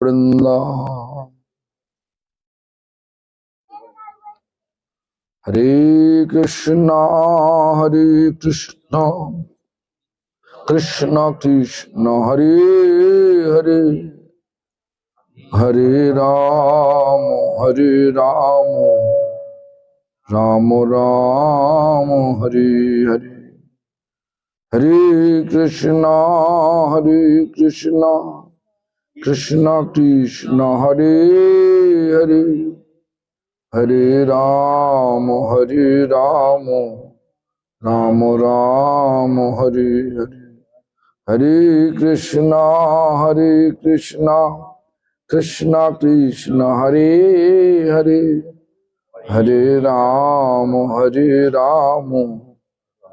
वृंदा हरे कृष्णा कृष्ण कृष्ण हरे हरे हरे राम राम राम हरे हरे हरे कृष्णा कृष्ण कृष्ण हरे हरे हरे राम राम राम हरे हरे हरे कृष्णा कृष्ण कृष्ण हरे हरे हरे राम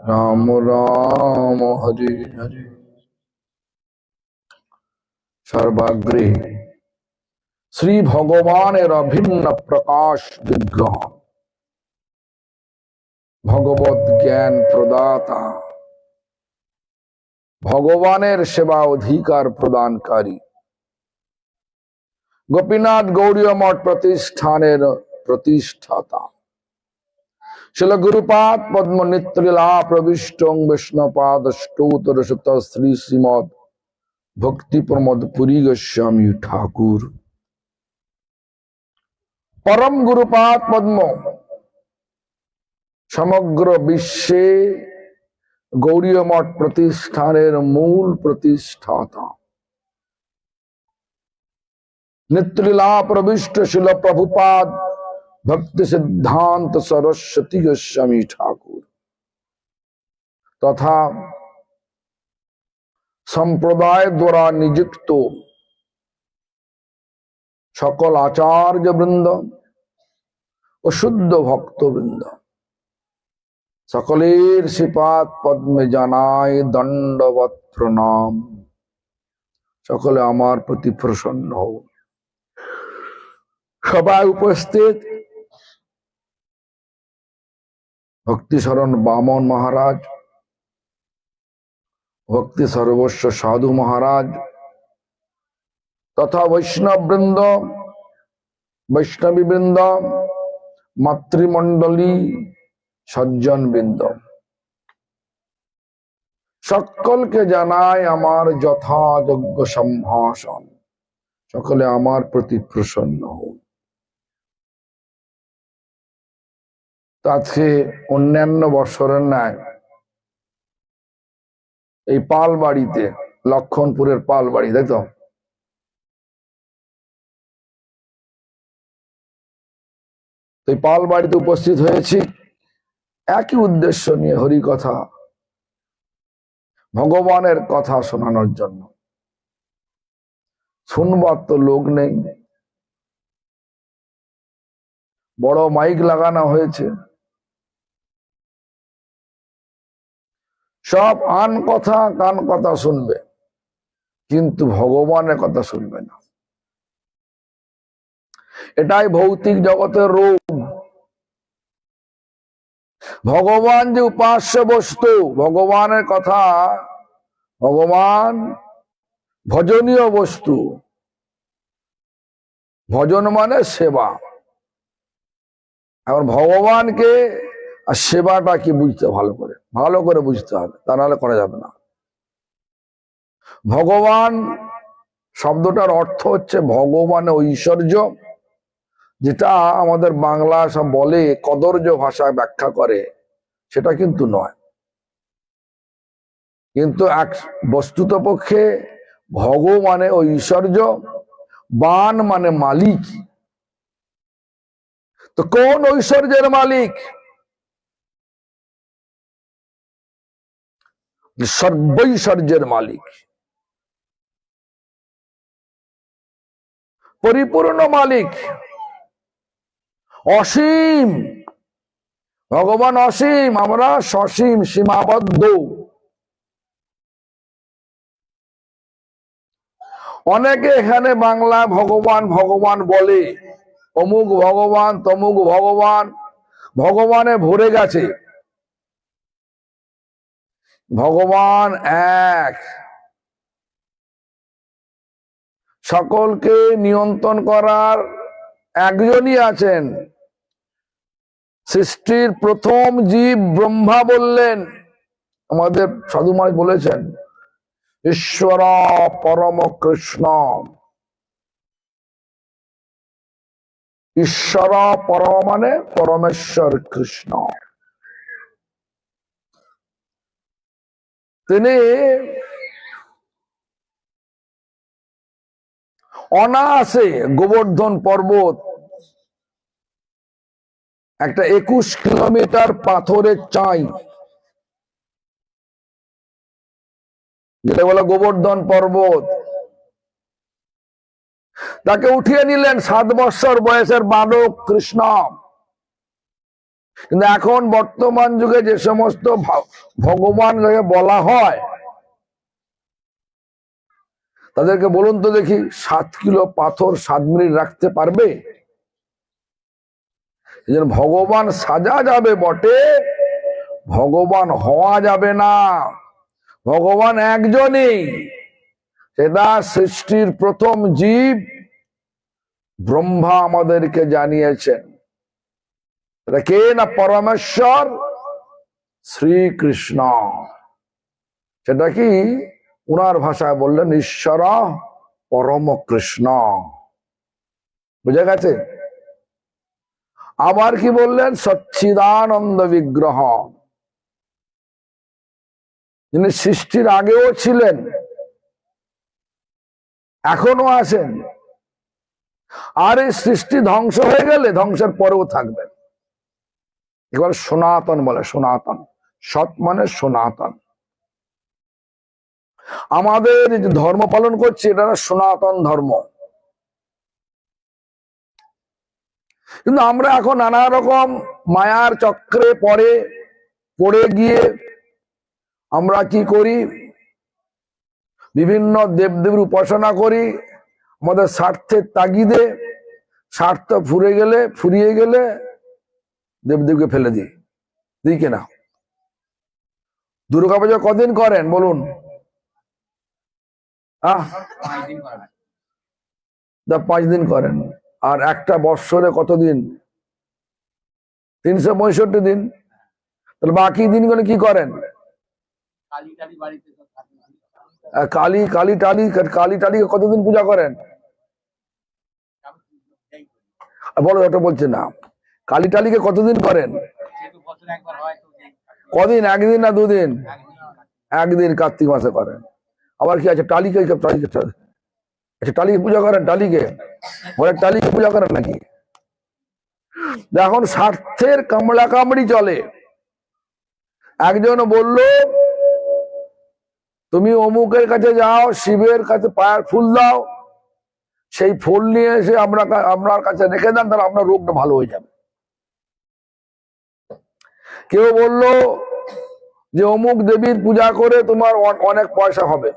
राम राम हरे हरे सर्वाग्रे श्री भगवानेर अभिन्न प्रकाश विग्रह भगवत ज्ञान प्रदाता भगवानेर सेवा अधिकार प्रदानकारी गोपीनाथ गौड़ीय मठ प्रतिष्ठानेर प्रतिष्ठाता शिल गुरुपाद पद्म नित्यलीला प्रविष्टं वैष्णवपाद स्तोत्र सुत श्री श्रीमद भक्ति प्रमोद पुरी गोस्वामी ठाकुर परम गुरुपाद पद्म समग्र विश्वे गौड़ीय मठ प्रतिष्ठानेर मूल प्रतिष्ठाता नित्यलीला प्रविष्ट शिल प्रभुपाद भक्ति सिद्धांत सरस्वती गोस्वामी ठाकुर तथा संप्रदाय द्वारा नियुक्त सकल आचार्य वृंद और शुद्ध भक्त वृंद सकलेर श्रीपाद पद्मे जानाय दंडवत प्रणाम सकले आमार प्रति प्रसन्न हो सबाई उपस्थित भक्ति शरण बामन महाराज भक्ति सर्वस्व साधु महाराज तथा वैष्णव वृंद वैष्णवी वृंद मातृमंडली सज्जन वृंद सकल के जानाय आमार यथायोग्य सम्भाषण सकले आमार प्रति प्रसन्न हो আজকে অন্যান্য বছরের ন্যায় এই পালবাড়িতে লক্ষণপুরের পালবাড়ি তাই তো এই পালবাড়িতে উপস্থিত হয়েছি একই উদ্দেশ্য নিয়ে হরি কথা ভগবানের কথা শোনানোর জন্য শুনবার তো লোক নেই বড় মাইক লাগানো হয়েছে সব আন কথা কান কথা শুনবে কিন্তু ভগবানের কথা শুনবে না এটাই ভৌতিক জগতের রোগ ভগবান যে উপাস্য বস্তু ভগবানের কথা ভগবান ভজনীয় বস্তু ভজন মানে সেবা এখন ভগবানকে আর সেবাটা কি বুঝতে ভালো করে বুঝতে হবে তা নাহলে করা যাবে না ভগবান শব্দটার অর্থ হচ্ছে ভগবান ঐশ্বর্য যেটা আমাদের বাংলা সব বলে কদর্য ভাষায় ব্যাখ্যা করে সেটা কিন্তু নয় কিন্তু এক বস্তুত পক্ষে ভগবানে ঐশ্বর্য বান মানে মালিক তো কোন ঐশ্বর্যের মালিক সর্বৈশ্বর্যের মালিক পরিপূর্ণ মালিক অসীম ভগবান অসীম আমরা সসীম সীমাবদ্ধ অনেকে এখানে বাংলায় ভগবান ভগবান বলে অমুক ভগবান তমুক ভগবান ভগবানে ভরে গেছে ভগবান এক সকলকে নিয়ন্ত্রণ করার একজনই আছেন। সৃষ্টির প্রথম জীব ব্রহ্মা বললেন, আমাদের সাধু মহারাজ বলেছেন, ঈশ্বর পরম কৃষ্ণ। ঈশ্বর পরম মানে পরমেশ্বর কৃষ্ণ। তিনি অনায়াসে গোবর্ধন পর্বত, একটা 21 কিলোমিটার পাথরের চাই, যেটা বলে গোবর্ধন পর্বত, তাকে উঠিয়ে নিলেন 7 বছর বয়সের বালক কৃষ্ণ। কিন্তু এখন বর্তমান যুগে যে সমস্ত ভগবান বলা হয়, তাদেরকে বলুন তো দেখি, 7 কিলো পাথর 7 মিনিট রাখতে পারবে? ভগবান সাজা যাবে বটে, ভগবান হওয়া যাবে না। ভগবান একজনই, সেটা সৃষ্টির প্রথম জীব ব্রহ্মা আমাদেরকে জানিয়েছেন। এটা কে না? পরমেশ্বর শ্রীকৃষ্ণ। সেটা কি উনার ভাষায় বললেন, ঈশ্বর পরম কৃষ্ণ। বুঝা গেছে? আবার কি বললেন? সচ্চিদানন্দ বিগ্রহ। যিনি সৃষ্টির আগেও ছিলেন, এখনো আছেন, আর এই সৃষ্টি ধ্বংস হয়ে গেলে ধ্বংসের পরেও থাকবেন। এবার সনাতন বলে, সনাতন, সৎ মানে সনাতন। আমাদের যে ধর্ম পালন করছে, এটা সনাতন ধর্ম। কিন্তু আমরা এখন নানা রকম মায়ার চক্রে পড়ে গিয়ে আমরা কি করি? বিভিন্ন দেবদেবীর উপাসনা করি, আমাদের স্বার্থের তাগিদে। স্বার্থ ফুরিয়ে গেলে দেবদেবকে ফেলে দিই কিনা? দুর্গা পুজো কদিন করেন বলুন? 5 দিন করেন। আর একটা বৎসরে কতদিন? 365 দিন। তাহলে বাকি দিনগুলো কি করেন? কালী টালি কতদিন পূজা করেন? বলো, ওটা বলছে না। কালী টালিকে কতদিন করেন? কদিন? 1 দিন না 2 দিন? 1 দিন কার্তিক মাসে করেন। আবার কি আছে? টালিকে পূজা করেন। টালিকে পূজা করেন নাকি? এখন স্বার্থের কামড়া কামড়ি চলে। একজন বলল, তুমি অমুকের কাছে যাও, শিবের কাছে পায়ের ফুল দাও, সেই ফুল নিয়ে এসে আপনার কাছে রেখে দেন, তাহলে আপনার রোগটা ভালো হয়ে যাবে। কেউ বলল যে অমুক দেবীর পূজা করে তোমার অনেক পয়সা হবে,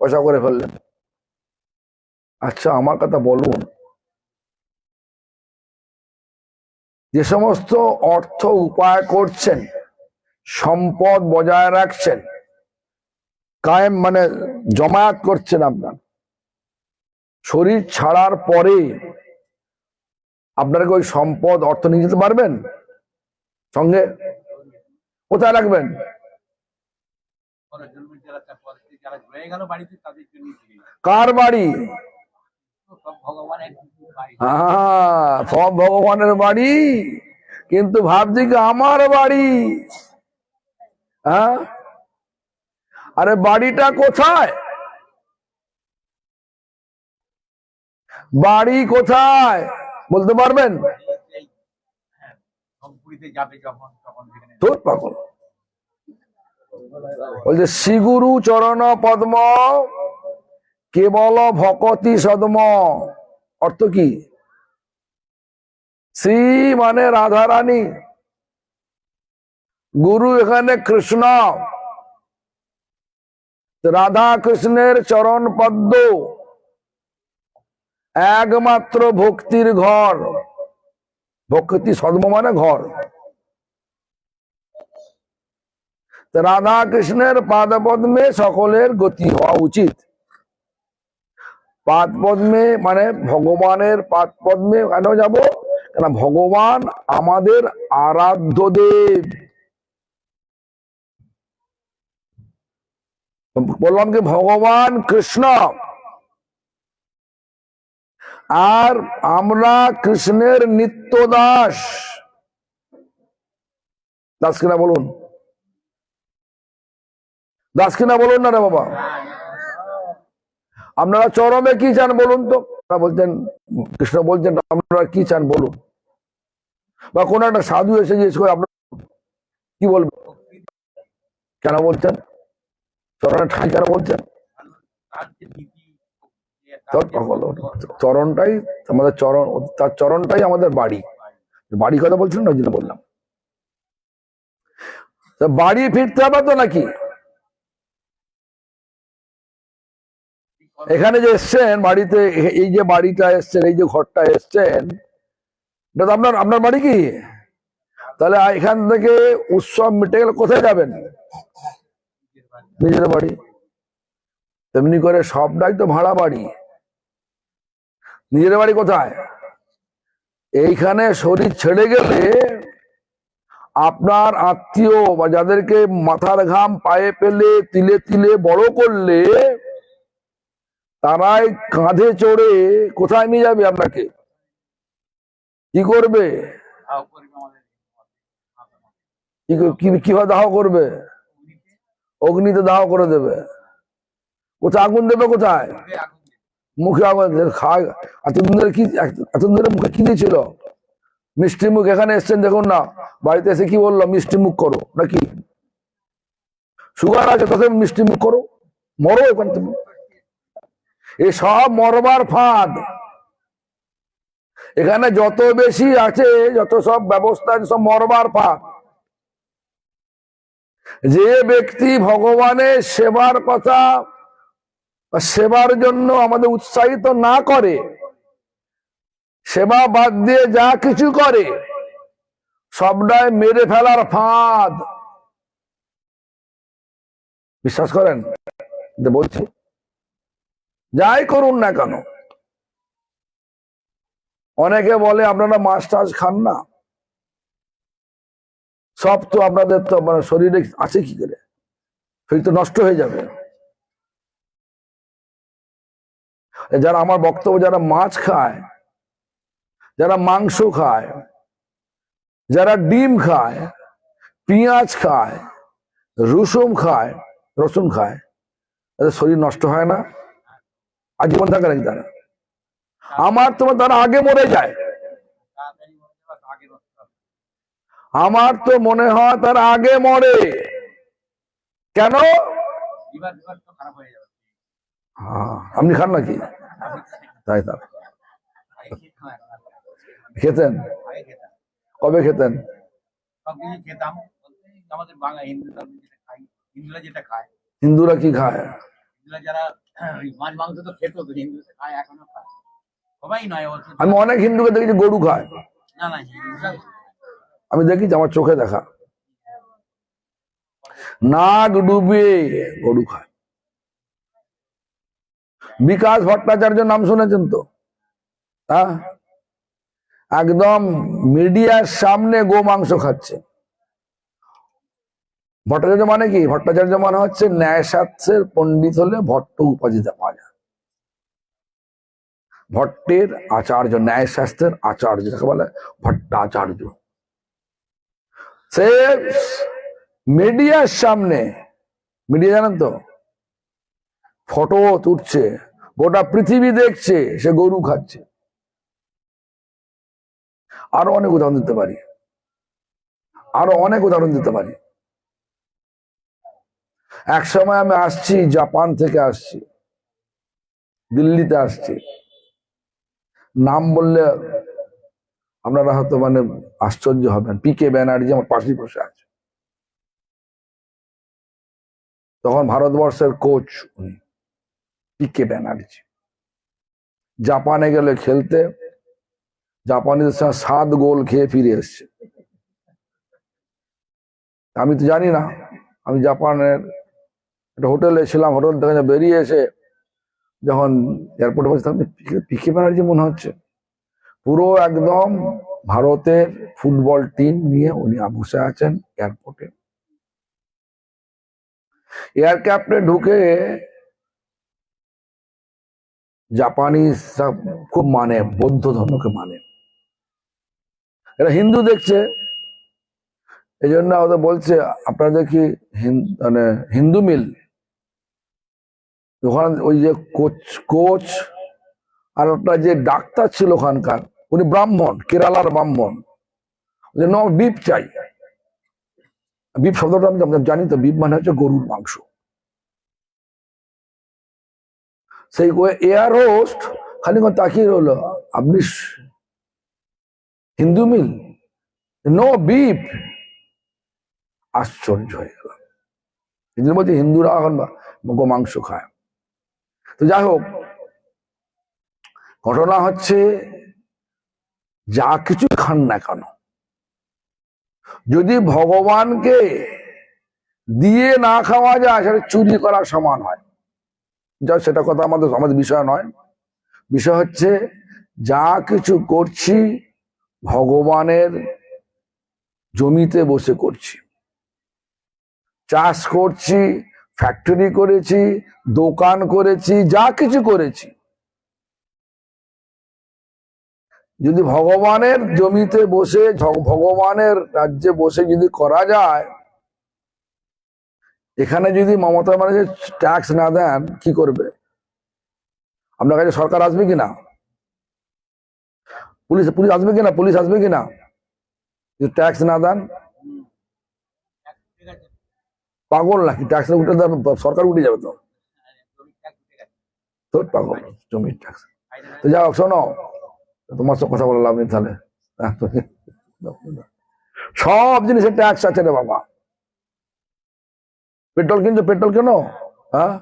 পয়সা করে ফেললেন। আচ্ছা, আমার কথা বলুন, যে সমস্ত অর্থ উপায় করছেন, সম্পদ বজায় রাখছেন, কায়েম মানে জমায়েত করছেন, আপনার শরীর ছাড়ার পরে আপনাকে ওই সম্পদ অর্থ নিয়ে যেতে পারবেন সঙ্গে? কোথায় রাখবেন? কার বাড়ি? সব ভগবানের বাড়ি, কিন্তু ভাবছি কি আমার বাড়ি। হ্যাঁ, আরে বাড়িটা কোথায়? বাড়ি কোথায় বলতে পারবেন? তোর পাগল বলছে, শ্রীগুরু চরণ পদ্ম কেবল ভকতি সদম। অর্থ কি? শ্রী মানে রাধা রানী, গুরু এখানে কৃষ্ণ। রাধা কৃষ্ণের চরণ পদ্ম একমাত্র ভক্তির ঘর। ভক্তি সদম মানে ঘর। রাধা কৃষ্ণের পাদপদ্মে সকলের গতি হওয়া উচিত। পাদ পদ্মে মানে ভগবানের পাদ পদ্মে কেন যাব? কেন ভগবান আমাদের আরাধ্য দেব। বললাম কি ভগবান কৃষ্ণ, আর আমরা কৃষ্ণের নিত্য দাস। দাস কিনা বলুন, দাস কিনা বলুন না রে বাবা। আপনারা চরমে কি চান বলুন তো? বলছেন কৃষ্ণ বলছেন আপনারা কি চান বলুন, বা কোন একটা সাধু এসে জিজ্ঞেস করে আপনারা কি বলবেন? কেন বলছেন চরণে ঠাঁই, কেন বলছেন? চরণটাই আমাদের চরণ, তার চরণটাই আমাদের বাড়ি। বাড়ি কথা বলছেন না, ওই জন্য বললাম। বাড়ি ফিরতে হবে তো নাকি? এখানে যে এসছেন বাড়িতে, এই যে বাড়িটা এসছেন, এই যে ঘরটা এসছেন, এটা তো আপনার আপনার বাড়ি কি? তাহলে এখান থেকে উৎসব মিটে গেলে কোথায় যাবেন? নিজের বাড়ি। তেমনি করে সবটাই তো ভাড়া বাড়ি। নিজের বাড়ি কোথায়? এইখানে শরীর ছেড়ে গেলে আপনার আত্মীয় বা যাদেরকে মাথার ঘাম পায়ে পেলে তিলে তিলে বড় করলে, তারাই কাঁধে চড়ে কোথায় নিয়ে যাবে আপনাকে? কি করবে? কিভাবে দাহ করবে? অগ্নিতে দাহ করে দেবে। কোথায় আগুন দেবে? কোথায়? মুখে আগুন খায়। এতদিন ধরে কি, এতদিন ধরে মুখে কি দিয়েছিল? মিষ্টি মুখ। এখানে এসছেন দেখুন না, বাড়িতে এসে কি বললো? মিষ্টি মুখ করো নাকি? সুগার আছে তখন মিষ্টি মুখ করো, মরো এখানে তুমি। এই সব মরবার ফাঁদ। এখানে যত বেশি আছে, যত সব ব্যবস্থা আছে, সব মরবার ফাঁদ। যে ব্যক্তি ভগবানের সেবার কথা, সেবার জন্য আমাদের উৎসাহিত না করে, সেবা বাদ দিয়ে যা কিছু করে, সবটাই মেরে ফেলার ফাঁদ। বিশ্বাস করেন বলছি, যাই করুন না কেন। অনেকে বলে আপনারা মাছ টাছ খান না, সব তো আপনাদের তো মানে শরীরে আছে কি করে? শরীর তো নষ্ট হয়ে যাবে। যারা আমার বক্তব্য, যারা মাছ খায়, যারা মাংস খায়, যারা ডিম খায়, পেঁয়াজ খায়, রসুন খায়, তাদের শরীর নষ্ট হয় না? আজীবন থাকে নাকি তারা? আমার তোমার তারা আগে মরে যায়। আমার তো মনে হয় তারা আগে মরে। কেন? আপনি খান নাকি? তাই তার খেতেন? কবে খেতেন? হিন্দুরা কি খায়? আমি অনেক হিন্দুকে দেখেছি গরু খায়। আমি দেখি আমার চোখে দেখা, নাক ডুবে গরু খায়। বিকাশ ভট্টাচার্য নাম শুনেছেন তো? হ্যাঁ, একদম মিডিয়ার সামনে গো মাংস খাচ্ছে। ভট্টাচার্য মানে কি? ভট্টাচার্য মানে হচ্ছে ন্যায়শাস্ত্রের পণ্ডিত হলে ভট্ট উপাধিতে পাওয়া যায়। ভট্টের আচার্য, ন্যায়শাস্ত্রের আচার্য যাকে বলে ভট্টাচার্য। সে মিডিয়ার সামনে, মিডিয়া জানেন তো, ফটো তুলছে, গোটা পৃথিবী দেখছে সে গরু খাচ্ছে। আরো অনেক উদাহরণ দিতে পারি, আরো অনেক উদাহরণ দিতে পারি। এক সময় আমি আসছি, জাপান থেকে আসছি, দিল্লিতে আসছি। নাম বললে আপনারা হয়তো মানে আশ্চর্য হবেন। পিকে ব্যানার্জি আমার পাশে বসে আছে। তখন ভারতবর্ষের কোচ উনি, পিকে ব্যানার্জি। জাপানে গেলে খেলতে, জাপানিদের সঙ্গে 7 গোল খেয়ে ফিরে এসছে। আমি তো জানি না। আমি জাপানের একটা হোটেলে ছিলাম, হোটেল থেকে বেরিয়ে এসে যখন এয়ারপোর্টে বসে তখন পিকে ব্যানার্জি মনে হচ্ছে, পুরো একদম ভারতের ফুটবল টিম নিয়ে উনি বসে আছেন এয়ারপোর্টে। এয়ারক্রাফটে ঢুকে জাপানিজ খুব মানে, বৌদ্ধ ধর্মকে মানে, এরা হিন্দু দেখছে, এই জন্য ওদের বলছে আপনাদের কি মানে হিন্দু মিল? ওখানে ওই যে কোচ কোচ আর একটা যে ডাক্তার ছিল ওখানকার, উনি ব্রাহ্মণ, কেরালার ব্রাহ্মণ, ন বিপ চাই। বিপ শব্দটা আমি জানি তো, বিপ মানে হচ্ছে গরুর মাংস। সেই এয়ার হোস্ট খানিক্ষণ তাকিয়ে রইল, আপনি হিন্দু মিল? No beep. আশ্চর্য হয়ে গেল, হিন্দু বলছে হিন্দুরা এখন মাংস খায়। তো যাই হোক, ঘটনা হচ্ছে যা কিছু খান না কেন, যদি ভগবানকে দিয়ে না খাওয়া যায় সেটা চুরি করার সমান হয়। যা সেটা কথা আমাদের বিষয় নয়। বিষয় হচ্ছে যা কিছু করছি ভগবানের জমিতে বসে করছি, চাষ করছি, ফ্যাক্টরি করেছি, দোকান করেছি, যা কিছু করেছি, যদি ভগবানের জমিতে বসে ভগবানের রাজ্যে বসে যদি করা যায়, এখানে যদি মমতা ব্যানার্জি ট্যাক্স না দেন কি করবে? আপনার কাছে সরকার আসবে কিনা? পুলিশ পুলিশ আসবে কিনা? পুলিশ আসবে কিনা যদি ট্যাক্স না দেন? পাগল নাকি? ট্যাক্স উঠে সরকার উঠে যাবে তো। তোর পাগল, জমির ট্যাক্স। তো যাও, শোনো, তোমার সব কথা বলে লাভ নেই তাহলে। সব জিনিসের ট্যাক্স আছে রে বাবা। পেট্রোল কিনছো, পেট্রোল কেন? হ্যাঁ,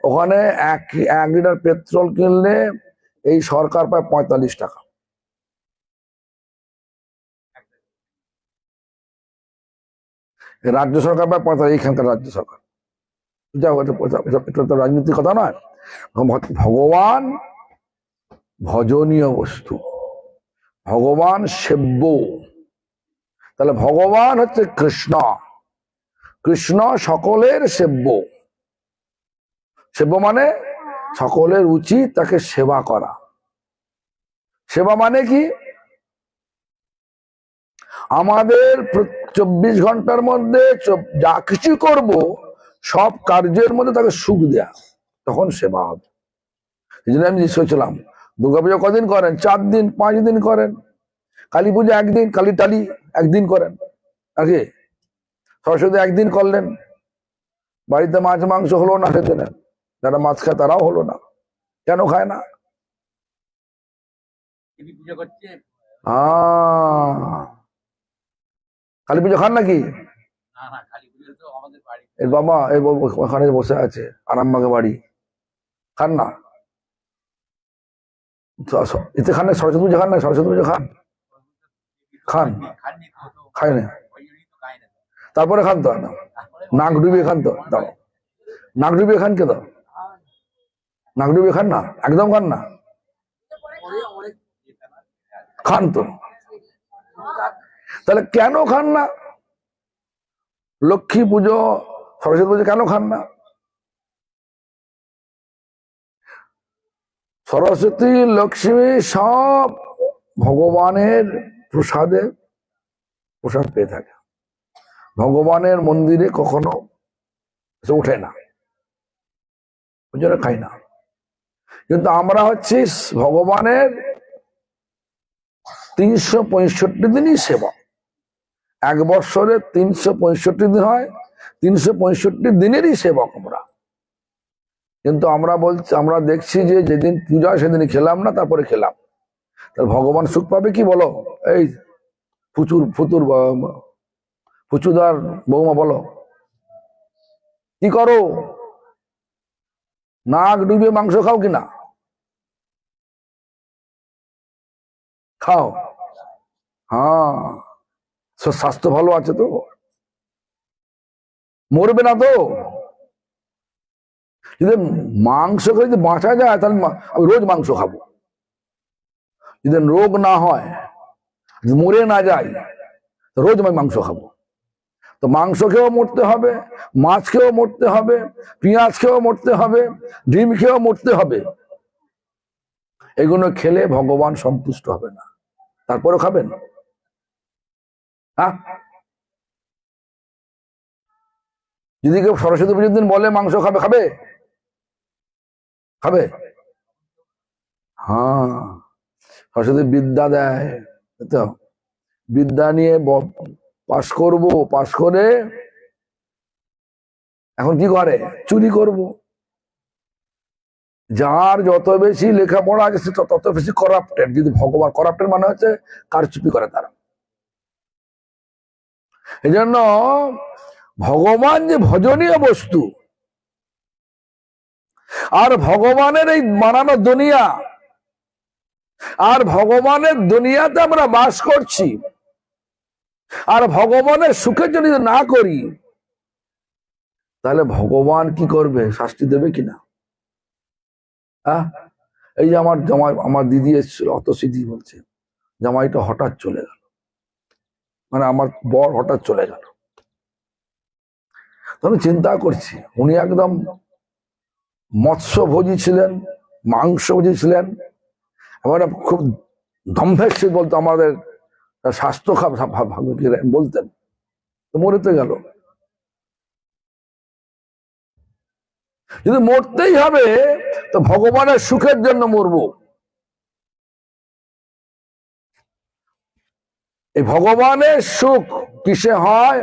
ওখানে এক লিটার পেট্রোল কিনলে এই সরকার পায় 45 টাকা। রাজ্য সরকার পায় 45, এইখানকার রাজ্য সরকার। যাও, এটা তো রাজনীতির কথা নয়। ভগবান ভজনীয় বস্তু, ভগবান সেব্য। তাহলে ভগবান হচ্ছে কৃষ্ণ, কৃষ্ণ সকলের সেব্য। সেব্য মানে সকলের উচিত তাকে সেবা করা। সেবা মানে কি? আমাদের 24 ঘন্টার মধ্যে যা কিছু করব সব কার্যের মধ্যে তাকে সুখ দেয়া, তখন সেবা হবে। এই জন্য আমি জিজ্ঞেস দুর্গাপূজা কদিন করেন? 4 দিন 5 দিন করেন। কালী পুজো একদিন, কালী টালি একদিন করেন। আগে সরস্বতী একদিন করলেন, বাড়িতে মাছ মাংস হলো না সেদিন, যারা মাছ খায় তারাও হলো না। কেন খায় না? কালী পুজো খান নাকি? এর বাবা ওখানে বসে আছে আরামবাগে বাড়ি, খান না? এতে খান না? সরস্বতী পুজো খান না? সরস্বতী পুজো খান? খান? খায় না? তারপরে খান তো, নাক ডুবিয়ে খান তো। দাও, নাক ডুবিয়ে খান কে? দাও, নাক ডুবিয়ে খান না? একদম খান না? খান তো। তাহলে কেন খান না? লক্ষ্মী পুজো, সরস্বতী পুজো কেন খান না? সরস্বতী লক্ষ্মী সব ভগবানের প্রসাদে প্রসাদ পেয়ে থাকে, ভগবানের মন্দিরে কখনো ওঠে না, ওই জন্য খাই না। কিন্তু আমরা হচ্ছি ভগবানের 365 দিনই সেবা। 1 বৎসরে 365 দিন হয়, 365 দিনেরই সেবক আমরা। কিন্তু আমরা দেখছি যে যেদিন পূজা সেদিনই খেলাম না, তারপরে খেলাম। তাহলে ভগবান সুখ পাবে কি বলো? এই ফুচুদার বৌমা বলো, কি করো? নাক ডুবিয়ে মাংস খাও কিনা? খাও? হ্যাঁ, স্বাস্থ্য ভালো আছে তো? মরবে না তো? যদি মাংস খেয়ে যদি বাঁচা যায় তাহলে আমি রোজ মাংস খাবো। যদি রোগ না হয়, মরে না যায়, রোজ আমি মাংস খাবো। তো মাংস খেয়েও মরতে হবে, মাছ খেয়েও মরতে হবে, পেঁয়াজ খেয়েও মরতে হবে, ডিম খেয়েও মরতে হবে। এগুলো খেলে ভগবান সন্তুষ্ট হবে না। তারপরেও খাবেন? হ্যাঁ, যদি কেউ সরস্বতী পুজোর দিন বলে মাংস খাবে, খাবে? খাবে? হ্যাঁ, সরস্বতী বিদ্যা দেয় তো, বিদ্যা নিয়ে পাশ করব, পাশ করে এখন কি করে? চুরি করব। যার যত বেশি লেখাপড়া আছে সে তত বেশি করাপ্টেড। যদি ভগবান করাপ্টেড মানে হচ্ছে কারচুপি করে তারা। এই জন্য ভগবান যে ভজনীয় বস্তু, আর ভগবানের এই বানানো দুনিয়া, আর ভগবানের দুনিয়াতে আমরা বাস করছি, আর ভগবানের সুখের জন্য যদি না করি তাহলে ভগবান কি করবে? শাস্তি দেবে কিনা? এই যে আমার দিদি এসেছিল, অত সিদ্ধি বলছে জামাইটা হঠাৎ চলে গেল, মানে আমার বর হঠাৎ চলে গেল। আমি চিন্তা করছি, উনি একদম মৎস্যভোজী ছিলেন, মাংসভোজী ছিলেন, এবার খুব দম্ভের সহিত বলতো, আমাদের স্বাস্থ্য বলতেন। তো মরে তো গেল। যদি মরতেই হবে তো ভগবানের সুখের জন্য মরবো। এই ভগবানের সুখ কিসে হয়?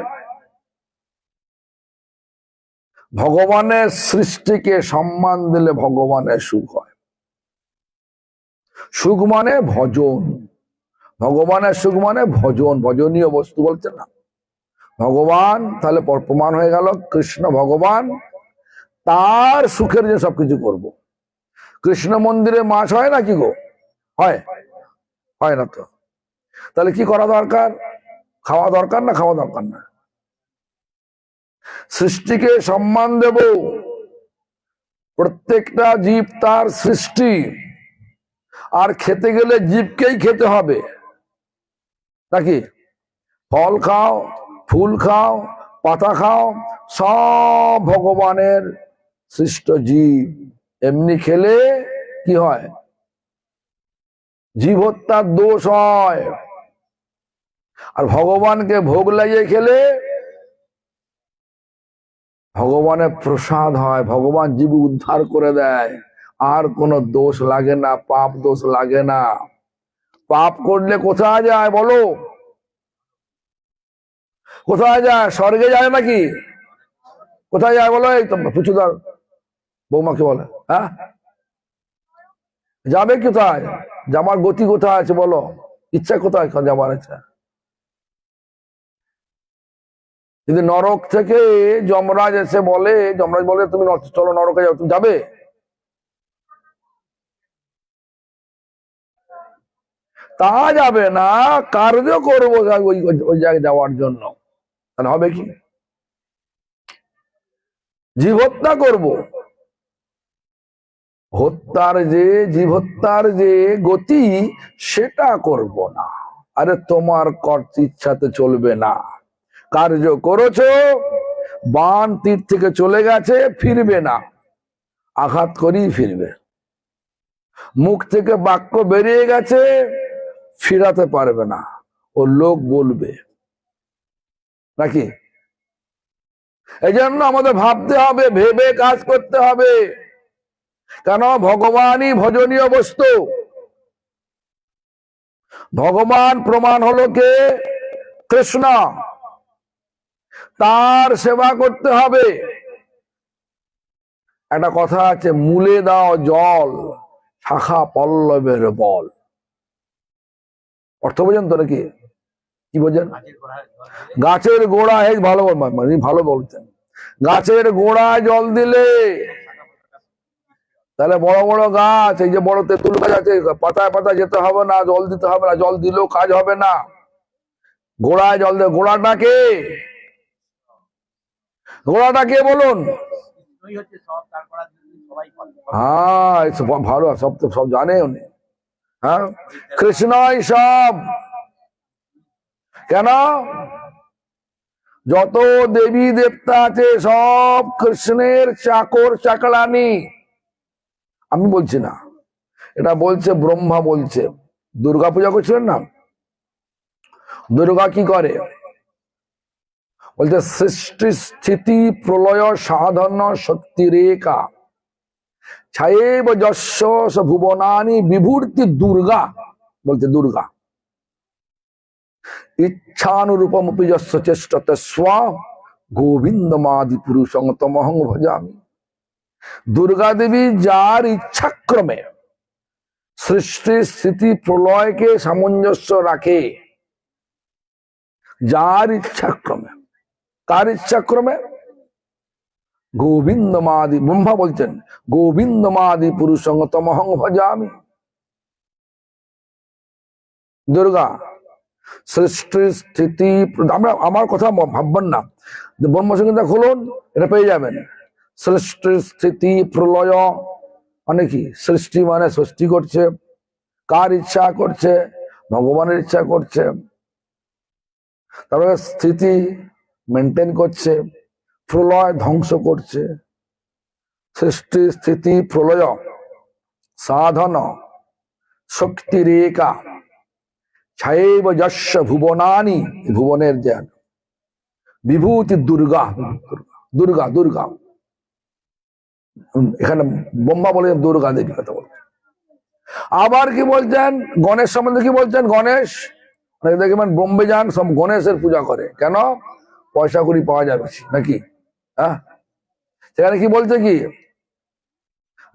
ভগবানের সৃষ্টিকে সম্মান দিলে ভগবানের সুখ হয়। সুখ মানে ভজন, ভগবানের সুখ মানে ভজন, ভজনীয় বস্তু বলছে না ভগবান। তাহলে প্রমাণ হয়ে গেল কৃষ্ণ ভগবান, তার সুখের জন্য সবকিছু করব। কৃষ্ণ মন্দিরে মাছ হয় নাকি গো? হয়? হয় না তো। তাহলে কি করা দরকার? খাওয়া দরকার না? খাওয়া দরকার না? সৃষ্টিকে সম্মান দেব। প্রত্যেকটা জীব তার সৃষ্টি, আর খেতে গেলে জীবকেই খেতে হবে নাকি? ফল খাও, ফুল খাও, পাতা খাও, সব ভগবানের সৃষ্ট জীব। এমনি খেলে কি হয়? জীব হত্যার দোষ হয়। আর ভগবানকে ভোগ লাগিয়ে খেলে ভগবানের প্রসাদ হয়, ভগবান জীব উদ্ধার করে দেয়, আর কোনো দোষ লাগে না, পাপ দোষ লাগে না। পাপ করলে কোথায় যায় বলো? কোথায় যায়? স্বর্গে যায় নাকি? কোথায় যায় বলো? এই তো পুচুদার বৌমাকে বলে, হ্যাঁ যাবে কোথায়? যাবার গতি কোথায় আছে বলো? ইচ্ছা কোথায় যাবার আছে? যদি নরক থেকে যমরাজ এসে বলে, যমরাজ বলে তুমি চলো নরকে যাও, তুমি যাবে? তা যাবে না, কার্য করবো ওই জায়গায় যাওয়ার জন্য। তাহলে হবে কি? জীব হত্যা করবো। জীব হত্যার যে গতি, সেটা করব না। আরে তোমার ইচ্ছাতে চলবে না। কার্য করেছো, বান তীর থেকে চলে গেছে, ফিরবে না, আঘাত করেই ফিরবে। মুখ থেকে বাক্য বেরিয়ে গেছে, ফিরাতে পারবে না, ও লোক বলবে নাকি? এই জন্য আমাদের ভাবতে হবে, ভেবে কাজ করতে হবে। কেন? ভগবানই ভজনীয় বস্তু। ভগবান প্রমাণ হলো কে? কৃষ্ণ। তার সেবা করতে হবে। একটা কথা আছে, মূলে দাও জল, শাখা পল্লবের বল। অর্থ বোঝেন তো নাকি? কি বোঝেন? গাছের গোড়ায়, ভালো ভালো বলছেন, গাছের গোড়ায় জল দিলে তাহলে বড় বড় গাছ, এই যে বড় তেঁতুল গাছ আছে, পাতায় পাতায় যেতে হবে না, জল দিতে হবে না, জল দিলেও কাজ হবে না। গোড়ায় জল দেবে। গোড়াটাকে, গোড়াটাকে বলুন? হ্যাঁ ভালো, সব তো সব জানে উনি। হ্যাঁ, কৃষ্ণই সব। কেন? যত দেবী দেবতা আছে সব কৃষ্ণের চাকর চাকরানি। আমি বলছি না, এটা বলছে ব্রহ্মা বলছে। দুর্গা পূজা করছিলেন না, দুর্গা কি করে বলছে, সৃষ্টি স্থিতি প্রলয় সাধন শক্তি রেখা ছায়েব যস্য ভুবনানি বিভূতি দুর্গা। বলতে দুর্গা ইচ্ছানুরূপমপি যস্য চেষ্টতে স্ব গোবিন্দমাদি পুরুষং তমহং ভজামি। দুর্গা দেবী যার ইচ্ছাক্রমে সৃষ্টি স্থিতি প্রলয়কে সামঞ্জস্য রাখে, যার ইচ্ছাক্রমে। কার ইচ্ছাক্রমে? গোবিন্দমাদি, ব্রহ্মা বলছেন গোবিন্দমাদি পুরুষং তমহং ভজামি। দুর্গা সৃষ্টি স্থিতি, আমরা আমার কথা ভাববেন না, ব্রহ্মসংহিতা খুলুন, এটা পেয়ে যাবেন। সৃষ্টি স্থিতি প্রলয় মানে কি? সৃষ্টি মানে সৃষ্টি করছে, কার ইচ্ছা করছে? ভগবানের ইচ্ছা করছে। তারপরে স্থিতি মেনটেন করছে, প্রলয় ধ্বংস করছে। সৃষ্টি স্থিতি প্রলয় সাধন শক্তি রেখা ছায়েব যস্য ভুবনানি, ভুবনের জ্ঞান বিভূতি দুর্গা। দুর্গা দুর্গা এখানে ব্রহ্মা বলে দুর্গা দেবী কথা বলছে। আবার কি বলছেন গণেশ সম্বন্ধে? কি বলছেন? গণেশ দেখবেন বোম্বে যান, সব গণেশের পূজা করে। কেন? পয়সা কড়ি পাওয়া যাবে নাকি? হ্যাঁ, সেখানে কি বলছে? কি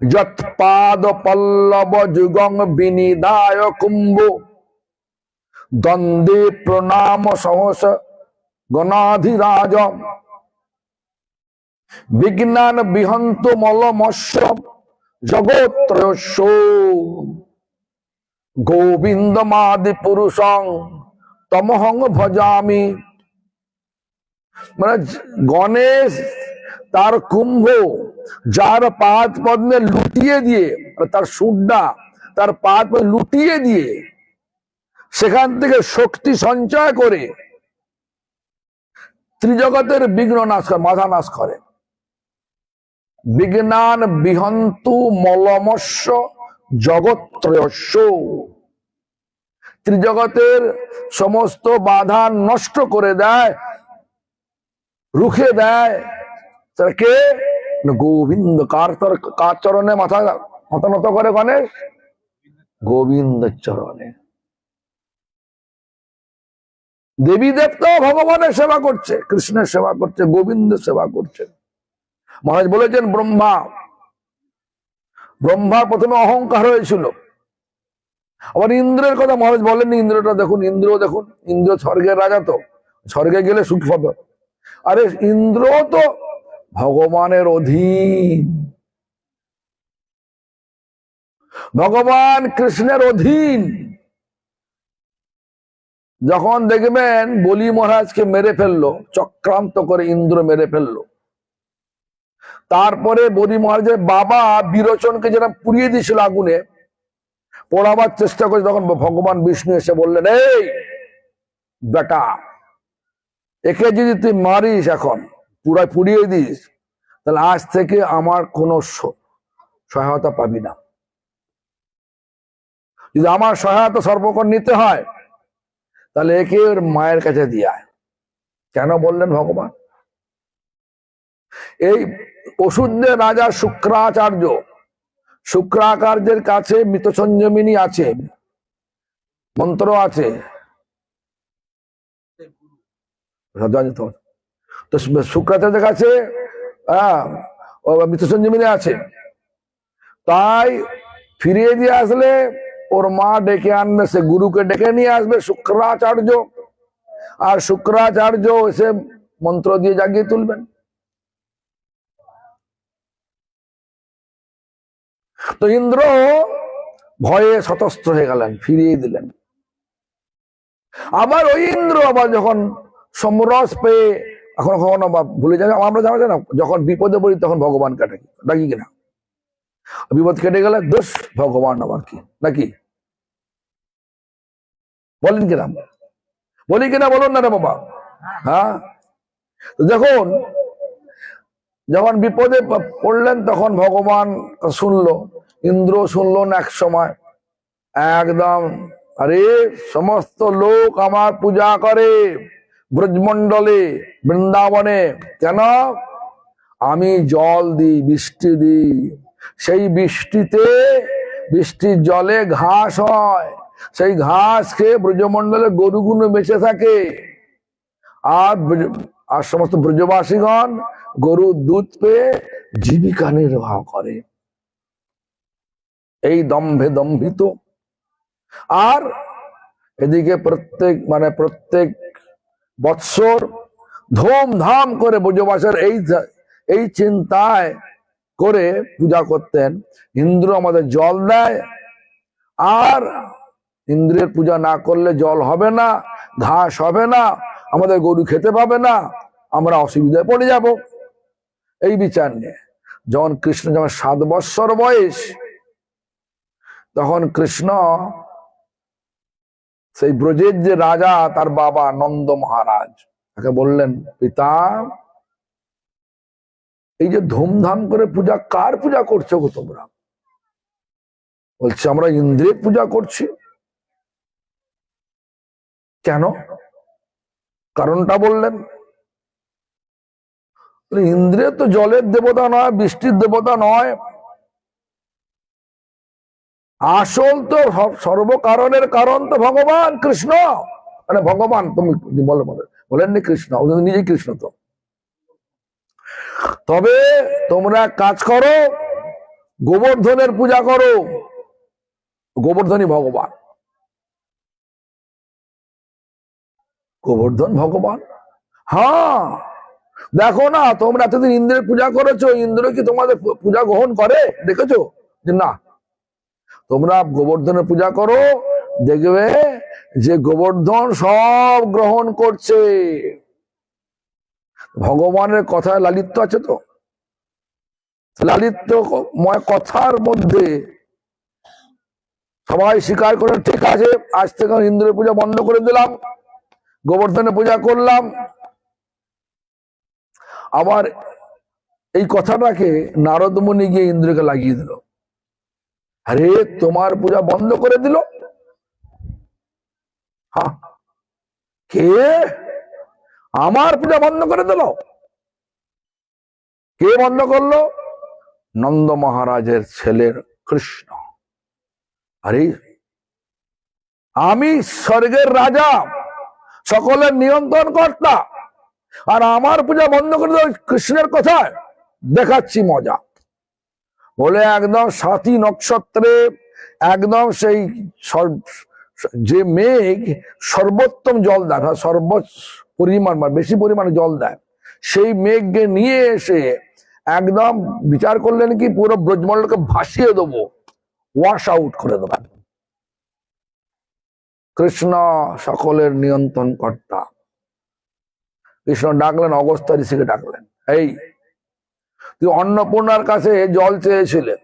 যৎ পাদ পল্লব যুগং বিনিদায় কুম্ভ দ্বন্দ্বে প্রণাম সহস গণাধিরাজ বিজ্ঞান বিহন্ত মলমস্য জগত্রয়স্য গোবিন্দমাদি পুরুষং তমহং ভজামি। মানে গণেশ তার কুম্ভ যার পাদ পদ্মে লুটিয়ে দিয়ে, তার সুড্ডা তার পাদ লুটিয়ে দিয়ে সেখান থেকে শক্তি সঞ্চয় করে ত্রিজগতের বিঘ্ন নাশ করে, বাধা নাশ করে। বিজ্ঞান বিহন্তু মলমস্য জগত্রয়স্য, ত্রিজগতের সমস্ত বাধা নষ্ট করে দেয়, রুখে দেয়। কে? গোবিন্দ। কার চরণে মাথা নত করে গণেশ? গোবিন্দের চরণে। দেবী দেবতা ভগবানের সেবা করছে, কৃষ্ণের সেবা করছে, গোবিন্দের সেবা করছে। মহারাজ বলেছেন ব্রহ্মা প্রথমে অহংকার হয়েছিল। আবার ইন্দ্রের কথা মহারাজ বলেননি। ইন্দ্রটা দেখুন, ইন্দ্র স্বর্গের রাজা, তো স্বর্গে গেলে সুখ পাবে। আরে ইন্দ্র তো ভগবানের অধীন, ভগবান কৃষ্ণের অধীন। যখন দেখবেন বলি মহারাজকে মেরে ফেললো, চক্রান্ত করে ইন্দ্র মেরে ফেললো, তারপরে বলি মহারাজের বাবা বিরোচনকে যেটা পুড়িয়ে দিয়েছিল আগুনে, পোড়াবার চেষ্টা করে, তখন ভগবান বিষ্ণু এসে বললেন, এই বেটা, একে যদি তুই মারিস, এখন পুড়িয়ে দিস, তাহলে আজ থেকে আমার কোনো সহায়তা পাবি না। যদি আমার সহায়তা সর্বক্ষণ নিতে হয়, তাহলে একে ওর মায়ের কাছে দিয়ে আয়। কেন বললেন ভগবান? এই ওষুধের রাজা শুক্রাচার্য, শুক্রাচার্যের কাছে মৃত সঞ্জীবিনী আছে, মন্ত্র আছে, তো শুক্রাচার্যের কাছে মৃত সঞ্জীবিনী আছে। তাই ফিরিয়ে দিয়ে আসলে ওর মা ডেকে আনবে, সে গুরুকে ডেকে নিয়ে আসবে শুক্রাচার্য, আর শুক্রাচার্য এসে মন্ত্র দিয়ে জাগিয়ে তুলবেন। তো ইন্দ্র ভয়ে শতস্ত্র হয়ে গেলেন, ফিরিয়ে দিলেন। আবার ওই ইন্দ্র আবার যখন সমরস পেয়ে, এখন কখনো ভুলে যাবে, আমরা জানা না, যখন বিপদে পড়ি তখন ভগবানকে ডাকি কিনা। বিপদ কেটে গেলে দোষ ভগবান আবার কি নাকি বলেন কিনা? বলি কিনা বলুন না রে বাবা। হ্যাঁ, দেখুন যখন বিপদে পড়লেন তখন ভগবান শুনলো, ইন্দ্র শুনলো না এক সময় একদম, আরে সমস্ত লোক আমার পূজা করে ব্রজমণ্ডলে বৃন্দাবনে, কেন? আমি জল দিই, বৃষ্টি দিই, সেই বৃষ্টিতে বৃষ্টির জলে ঘাস হয়, সেই ঘাস খেয়ে ব্রজমণ্ডলে গরুগুলো বেঁচে থাকে, আর আর সমস্ত ব্রজবাসীগণ গরুর দুধ পেয়ে জীবিকা নির্বাহ করে। এই দম্ভে দম্ভিত। আর এদিকে প্রত্যেক বৎসর ধুমধাম করে ব্রজবাসীর এই চিন্তায় করে পূজা করতেন, ইন্দ্র আমাদের জল দেয়, আর ইন্দ্রের পূজা না করলে জল হবে না, ঘাস হবে না, আমাদের গরু খেতে পাবে না, আমরা অসুবিধায় পড়ে যাব। এই বিচার নিয়ে যখন কৃষ্ণ 7 বৎসর বয়স, তখন কৃষ্ণ সেই ব্রজের যে রাজা তার বাবা নন্দ মহারাজ তাকে বললেন, পিতা এই যে ধুমধাম করে পূজা, কার পূজা করছো গো তোমরা? বলছে আমরা ইন্দ্রের পূজা করছি। কেন? কারণটা বললেন। ইন্দ্র তো জলের দেবতা নয়, বৃষ্টির দেবতা নয়, আসল তো সর্বকারণের কারণ তো ভগবান কৃষ্ণ। মানে ভগবান তুমি বলেননি কৃষ্ণ, নিজেই কৃষ্ণ তো। তবে তোমরা কাজ করো, গোবর্ধনের পূজা করো, গোবর্ধনই ভগবান। গোবর্ধন ভগবান? হ্যাঁ, দেখো না, তোমরা এতদিন ইন্দ্রের পূজা করেছো, ইন্দ্র কি তোমাদের পূজা গ্রহণ করে দেখেছো? যে না, তোমরা গোবর্ধনের পূজা করো, দেখবে যে গোবর্ধন সব গ্রহণ করছে। ভগবানের কথায় লালিত্য আছে তো, লালিত্যময় কথার মধ্যে সবাই স্বীকার করে ঠিক আছে, আজ থেকে ইন্দ্রের পূজা বন্ধ করে দিলাম, গোবর্ধনের পূজা করলাম। আবার এই কথাটাকে নারদ মুনি গিয়ে ইন্দ্রকে লাগিয়ে দিল, আরে তোমার পূজা বন্ধ করে দিল? হ্যাঁ, কে আমার পূজা বন্ধ করে দিল? কে বন্ধ করলো? নন্দ মহারাজের ছেলের কৃষ্ণ। আরে আমি স্বর্গের রাজা, সকলের নিয়ন্ত্রণ কর্তা, আর আমার পূজা বন্ধ করে দিল কৃষ্ণের কথায়? দেখাচ্ছি মজা। বলে একদম 7ই নক্ষত্রে একদম সেই যে মেঘ সর্বোত্তম জল দেয়, পরিমাণ বেশি পরিমাণে জল দেয়, সেই মেঘকে নিয়ে এসে একদম বিচার করলেন কি পুরো ব্রজমণ্ডলকে ভাসিয়ে দেবো, ওয়াশ আউট করে দেবো। কৃষ্ণ সকলের নিয়ন্ত্রণ কর্তা। কৃষ্ণ ডাকলেন, অগস্ত্য ঋষিকে ডাকলেন, এই তুই অন্নপূর্ণার কাছে জল চেয়েছিলেন,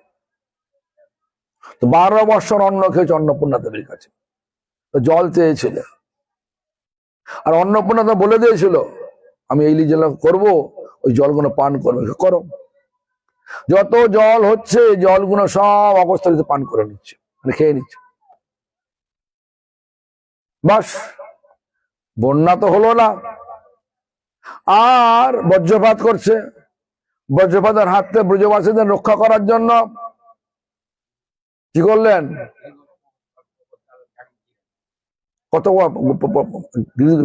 12 বৎসর অন্ন খেয়েছে অন্নপূর্ণা দেবীর কাছে, জল চেয়েছিলে, আর অন্নপূর্ণা তো বলে দিয়েছিল আমি এই লীলা করবো, ওই জলগুলো পান করবে, করো। যত জল হচ্ছে জলগুলো সব অগস্ত্য ঋষি পান করে নিচ্ছে, মানে খেয়ে নিচ্ছে। বাস, বন্যা তো হলো না, আর বজ্রপাত করছে। বজ্রপাতের হাত থেকে ব্রজবাসীদের রক্ষা করার জন্য কি করলেন? কত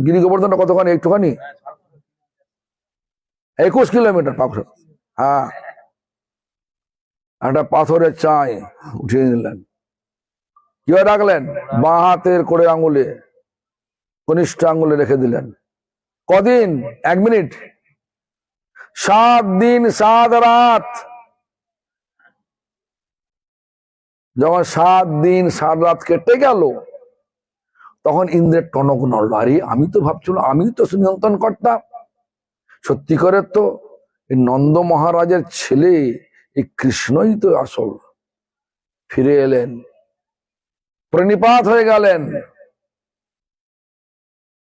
গিরি গোবর্ধনটা কতখানি? একটুখানি 21 কিলোমিটার। হ্যাঁ, একটা পাথরের চাই উঠিয়ে নিলেন। কিভাবে রাখলেন? বাঁ হাতের করে আঙুলে, কনিষ্ঠ আঙুলে রেখে দিলেন। কদিন? 1 মিনিট। 7 দিন 7 রাত। যখন 7 দিন 7 রাত কেটে গেল, তখন ইন্দ্রের টনক নড়ল। আরে আমি তো ভাবছিলাম আমি তো নিয়ন্ত্রণ কর্তা, সত্যি করে তো এই নন্দ মহারাজের ছেলে এই কৃষ্ণই তো আসল। ফিরে এলেন, প্রণিপাত হয়ে গেলেন।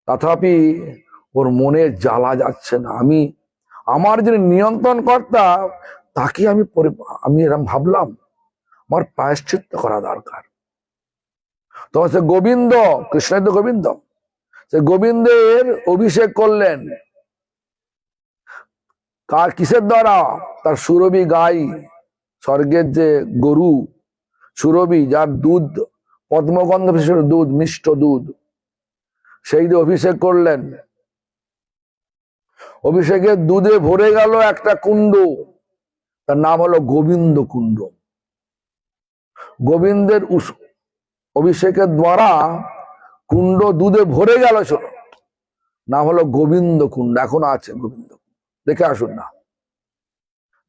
তথাপি ওর মনে জ্বালা যাচ্ছে না। আমার যিনি নিয়ন্ত্রণ কর্তা তাকে আমি এরকম ভাবলাম, আমার প্রায়শ্চিত্ত করা দরকার। তখন সে গোবিন্দ, কৃষ্ণের তো গোবিন্দ, সে গোবিন্দের অভিষেক করলেন। কিসের দ্বারা? তার সুরভি গাই, স্বর্গের যে গরু সুরভি, যার দুধ পদ্মগন্ধ বিশিষ্ট দুধ, মিষ্ট দুধ, সেই দিয়ে অভিষেক করলেন। অভিষেকের দুধে ভরে গেল একটা কুণ্ড, তার নাম হলো গোবিন্দ কুণ্ড। গোবিন্দের অভিষেকের দ্বারা কুণ্ড দুধে ভরে গেল, নাম হলো গোবিন্দ কুণ্ড। এখনো আছে গোবিন্দ, দেখে আসুন না,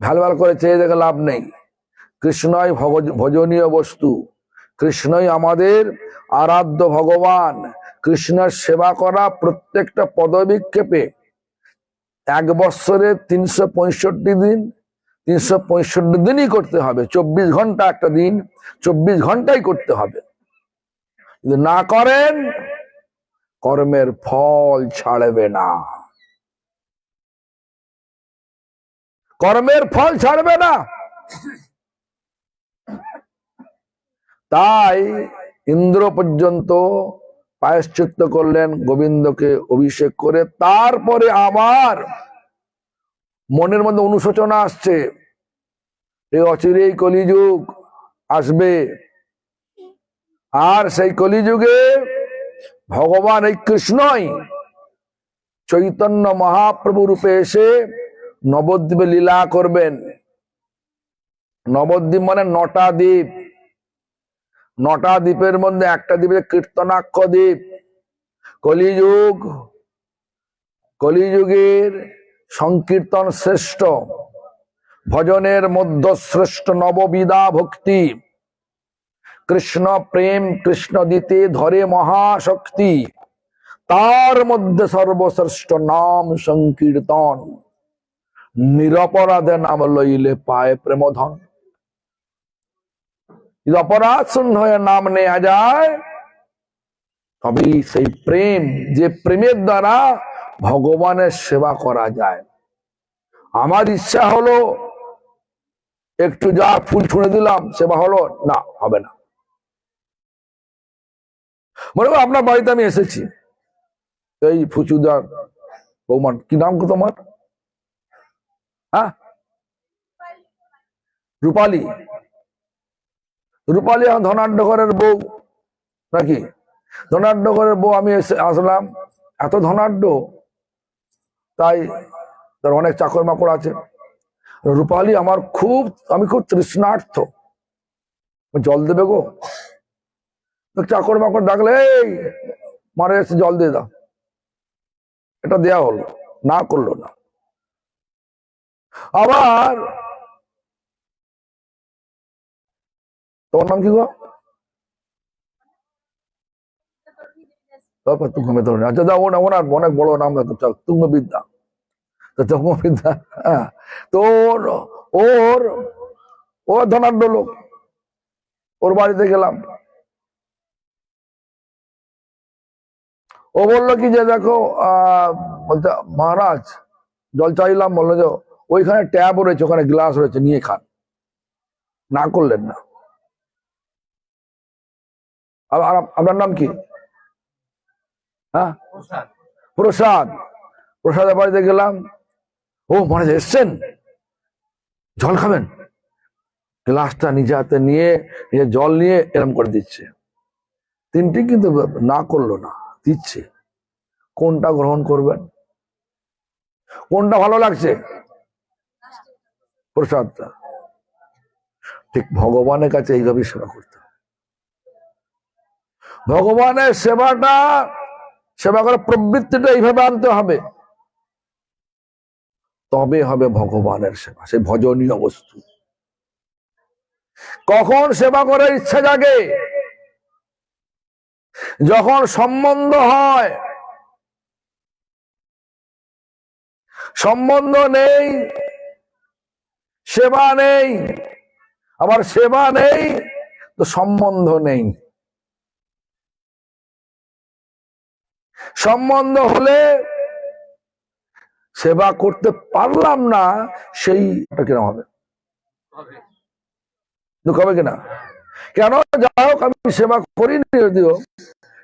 ভাল ভাল করে চেয়ে দেখে লাভ নেই। কৃষ্ণই ভজনীয় বস্তু, কৃষ্ণই আমাদের আরাধ্য ভগবান। কৃষ্ণের সেবা করা প্রত্যেকটা পদবিক্ষেপে 1 বৎসরে 365 দিন, 365 দিনই করতে হবে। 24 ঘন্টা একটা দিন, 24 ঘন্টাই করতে হবে। যদি না করেন, কর্মের ফল ছাড়বে না, কর্মের ফল ছাড়বে না। তাই ইন্দ্র পর্যন্ত প্রায়শ্চিত্ত করলেন গোবিন্দকে অভিষেক করে। তারপরে আবার মনের মধ্যে অনুশোচনা আসছে, এই অচিরেই কলিযুগ আসবে, আর সেই কলিযুগে ভগবান এই কৃষ্ণই চৈতন্য মহাপ্রভু রূপে এসে নবদ্বীপে লীলা করবেন। নবদ্বীপ মানে 9টা দ্বীপ, 9টা দ্বীপের মধ্যে একটা দ্বীপে কীর্তনাক্ষ দ্বীপ। কলিযুগের সংকীর্তন শ্রেষ্ঠ, ভজনের মধ্য শ্রেষ্ঠ নববিধা ভক্তি। কৃষ্ণ প্রেম, কৃষ্ণ দিতে ধরে মহাশক্তি, তার মধ্যে সর্বশ্রেষ্ঠ নাম সংকীর্তন। নিরপরাধে নাম লইলে পায় প্রেমধন। যদি অপরাধ শূন্য হয়ে নাম নেওয়া যায়, তবে সেই প্রেম, যে প্রেমের দ্বারা ভগবানের সেবা করা যায়। আমার ইচ্ছা হলো একটু যা ফুল ছুঁড়ে দিলাম, সেবা হলো না, হবে না। মনে করো আপনার বাড়িতে আমি এসেছি, এই ফুচুদার বৌমান, কি নাম তোমার? হ্যাঁ, রূপালী। রূপালী এখন ধনাঢ্যকরের বউ নাকি? ধনাঢ্যকরের বউ, আমি আসলাম, এত ধনাঢ্য, তাই তার অনেক চাকর মাকড় আছে। রূপালী আমি খুব তৃষ্ণার্থ, জল দেবে গো। চাকর মাকড় ডাকলে, এই মারা যাচ্ছে, জল দিয়ে দাও। এটা দেয়া হলো, না করলো না। আবার তোমার নাম কি গো? তুঙ্গবিদ্যা। আচ্ছা দাও, ওনার অনেক বড় নাম, তুঙ্গবিদ্যা। তুঙ্গবিদ্যা, হ্যাঁ। তো ওর ধনাঢ্য লোক, ওর বাড়িতে গেলাম। ও বললো কি যে দেখো, বলতে মহারাজ জল চাইলাম, বললো যে ওইখানে ট্যাব রয়েছে, ওখানে গ্লাস রয়েছে, নিয়ে খান। না করলেন না। আর আপনার নাম কি? হ্যাঁ, প্রসাদ। প্রসাদের বাড়িতে গেলাম, ও মহারাজ এসছেন, জল খাবেন। গ্লাসটা নিজে হাতে নিয়ে জল নিয়ে এরম করে দিচ্ছে। 3টি কিন্তু না করলো না, দিচ্ছে। কোনটা গ্রহণ করবেন? কোনটা ভালো লাগছে? প্রসাদটা। ঠিক ভগবানের কাছে এইভাবে সেবা করতে হবে। ভগবানের সেবা করার প্রবৃত্তিটা এইভাবে আনতে হবে, তবে হবে ভগবানের সেবা, সে ভজনীয় বস্তু। কখন সেবা করার ইচ্ছা জাগে? যখন সম্বন্ধ হয়। সম্বন্ধ নেই, সেবা নেই। আবার সেবা নেই, তো সম্বন্ধ নেই। সম্বন্ধ হলে সেবা করতে পারলাম না, সেইটা কিরকম হবে? দুঃখ হবে কিনা? কেন? যাই হোক, আমি সেবা করিনি যদিও,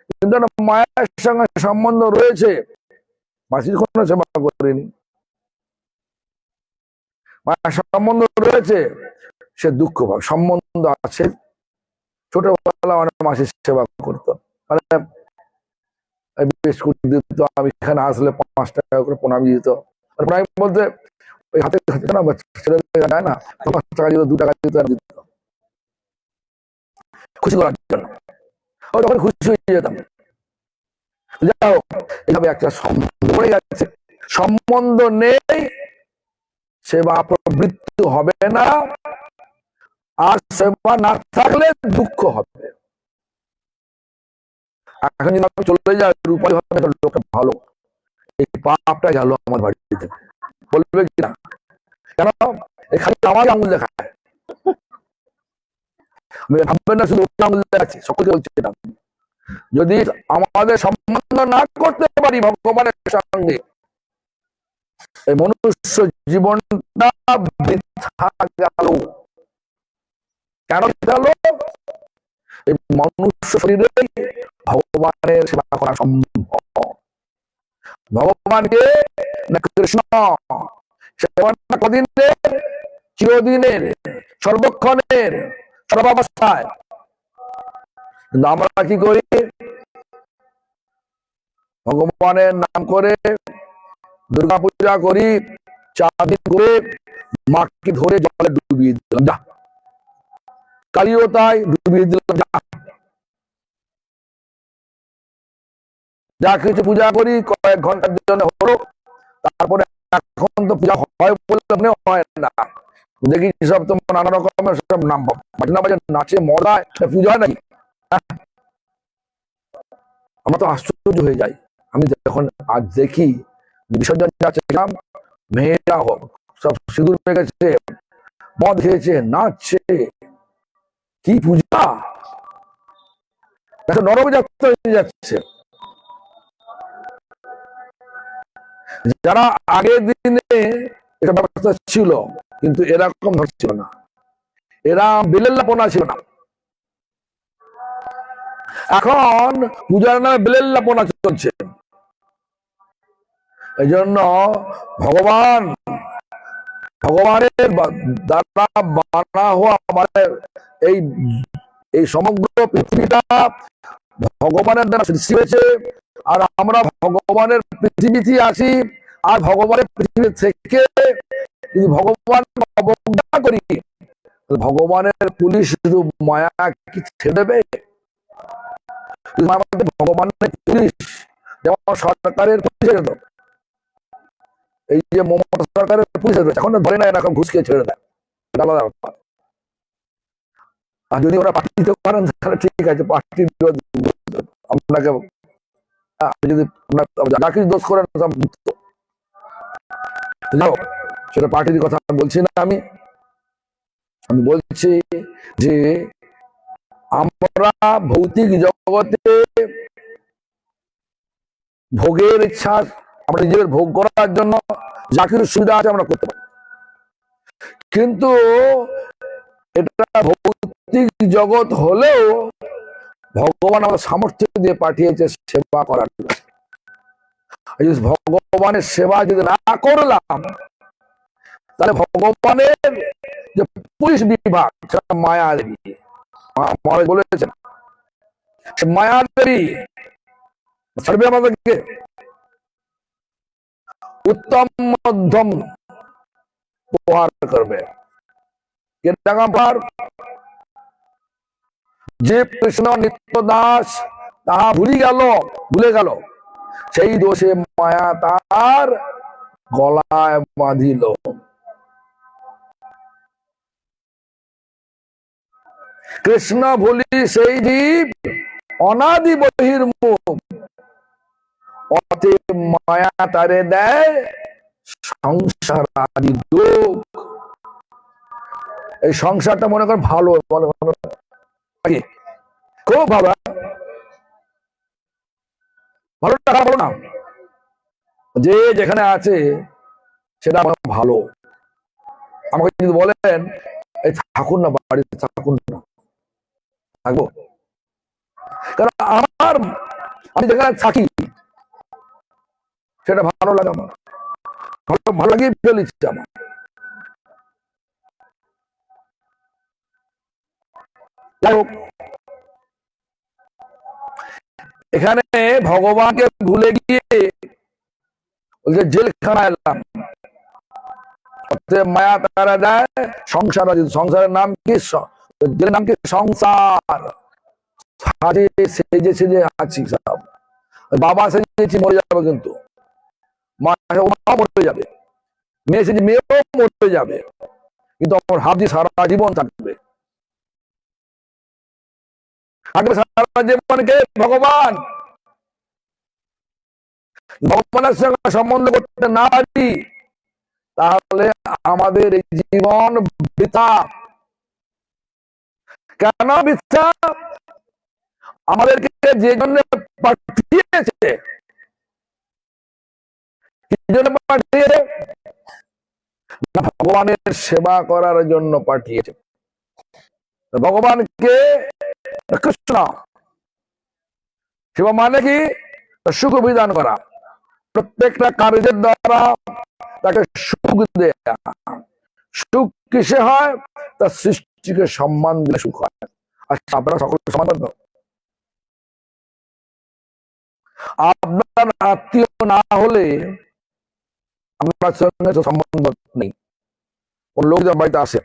কিন্তু মায়ের সঙ্গে সম্বন্ধ রয়েছে, মাসির কোনো সেবা করিনি, মায়ের সম্বন্ধ রয়েছে, সে দুঃখ পাবে। সম্বন্ধ আছে, ছোটবেলা মানে মাসির সেবা করতো, মানে বিস্কুট দিত, আমি এখানে আসলে 5 টাকা করে প্রণামী দিত। প্রণামী বলতে ওই হাতে না, ছেলে যায় না, 5 টাকা দিত, 2 টাকা দিত, খুশি করার জন্য। ও তখন খুশি হয়ে যেতাম। যাই হোক, এইভাবে একটা সম্বন্ধ পড়ে যাচ্ছে। সম্বন্ধ নেই, সেবা প্রবৃত্তি হবে না, আর সেবা না থাকলে দুঃখ হবে। এখন যদি আমি চলে যাই, রূপালী হবে, লোকটা ভালো, এই পাপটা গেল আমার বাড়িতে, বলবে কিনা? কেন? এখানে আমার আঙুল দেখায়, ভাববেন না শুধু আঙুল দেখাচ্ছে, সকলকে বলছে এটা। যদি আমাদের সম্বন্ধ না করতে পারি ভগবানের সঙ্গে, এই মনুষ্য জীবনটা বৃথা গেল। কেন গেল? এই মনুষ্য শরীরে ভগবানের সেবা করা সম্ভব। ভগবানকে না কৃষ্ণ সেবা কদিনের? চিরদিনের, সর্বক্ষণের, সর্বাবস্থায়। কিন্তু আমরা কি করি? ভগবানের নাম করে দুর্গা পূজা করি, 4 দিন করে মাকে ধরে জলে ডুবিয়ে দিলাম, যা। কালিও তাই, ডুবিয়ে দিলাম, যা। যা কিছু পূজা করি কয়েক ঘন্টার জন্য হলো, তারপরে এখন তো পূজা হয় বলে হয় না, দেখি সব তো নানা রকমের সব নাম বাজনা বাজে, নাচে, মজায়, পূজা নাকি? আমরা তো আশ্চর্য হয়ে যাই। আমি যখন আজ দেখি বিসর্জন যাচ্ছে, মেয়েরা সব সিঁদুর মেখেছে, মদ খেয়েছে, নাচছে, কি পূজা! একটা নরক যাত্রা হয়ে যাচ্ছে। যারা আগের দিনে এটা ব্যবস্থা ছিল, কিন্তু এরকম ছিল না, এরা বেলেল্লাপনা ছিল না। এখন পূজার নামে বেলেল্লাপনা চলছে। এই জন্য ভগবানের দ্বারা বানা হওয়া আমাদের এই সমগ্র পৃথিবীটা ভগবানের দ্বারা সৃষ্টি হয়েছে, আর আমরা ভগবানের পৃথিবীতে আসি, আর ভগবানের পৃথিবী থেকে যদি ভগবান অবজ্ঞা করি, ভগবানের পুলিশ রূপ মায়া কি ছেড়ে দেবে? ভগবানের পুলিশ যেমন সরকারের পুলিশ, এই যে মমতা সরকারের পুলিশ রয়েছে, এখন ধরে নেয় না, এখন ঘুষ খেয়ে ছেড়ে দেয়, আলাদা ব্যাপার। আর যদি ওরা পার্টিতে করেন তাহলে ঠিক আছে, পার্টি আপনাকে যদি যা কিছু দোষ করেন সব মুক্ত। সেটা পার্টির কথা বলছি না, আমি বলছি যে আমরা ভৌতিক জগতে ভোগের ইচ্ছা, আমরা নিজেদের ভোগ করার জন্য যা কিছু সুবিধা আছে আমরা করতে পারি, কিন্তু এটা ভৌতিক জগৎ হলেও ভগবান আমাদের সামর্থ্য দিয়ে পাঠিয়েছে সেবা করার জন্য। ভগবানের সেবা যদি না করলাম, তাহলে ভগবানের যে পুলিশ বিভাগ, সেটা মায়া দেবী, বলেছেন মায়া দেবী ছাড়বে আমাদেরকে, উত্তম মধ্যম প্রহার করবে। যে কৃষ্ণ নিত্য দাস তাহা ভুলে গেল, সেই দোষে মায়া তার গলায় বাঁধিল। কৃষ্ণ ভুলি সেই জীব অনাদি বহির্মুখ, অতএব মায়া তারে দেয় সংসার আদি দুঃখ। এই সংসারটা মনে করেন ভালো, খুব ভালো, ভালো টাকা ভালো না, যে যেখানে আছে সেটা আমার ভালো। আমাকে যদি বলেন এই থাকুন না, বাড়িতে থাকুন না, থাকবো। কারণ আমি যেখানে থাকি সেটা ভালো লাগে আমার, ভালো ভালো লাগিয়ে ফেলেছি আমার। যাই হোক, এখানে ভগবানকে ভুলে গিয়ে জেলখানা এলাম, মায়া তারা দেয় সংসার। সংসারের নাম কি? জেলের নাম কি? সংসার। সাজে সেজে সেজে আছি সব। বাবা সেজেছি, মরে যাবে কিন্তু, মা মরে যাবে, মেয়ে সেজে মেয়েও মরে যাবে, কিন্তু আমার হাত দিয়ে সারা জীবন থাকবে। সারা জীবনকে ভগবান, ভগবানের সঙ্গে সম্বন্ধ করতে না পারি তাহলে আমাদের এই জীবন বৃথা। কেন বৃথা? আমাদেরকে যে জন্য পাঠিয়েছে, কি জন্য পাঠিয়েছে? ভগবানের সেবা করার জন্য পাঠিয়েছে। ভগবানকে কৃষ্ণ সেবা মানে কি? সুখ বিধান করা, প্রত্যেকটা কার্যের দ্বারা তাকে সুখ দেয়া। সুখ কিসে হয়? তার সৃষ্টিকে সম্মান দিলে সুখ হয়। আচ্ছা, আপনারা সকলকে সম্মান দেন? আপনার আত্মীয় না হলে আপনার সঙ্গে সম্বন্ধ নেই। কোন লোক যার বাড়িতে আসে,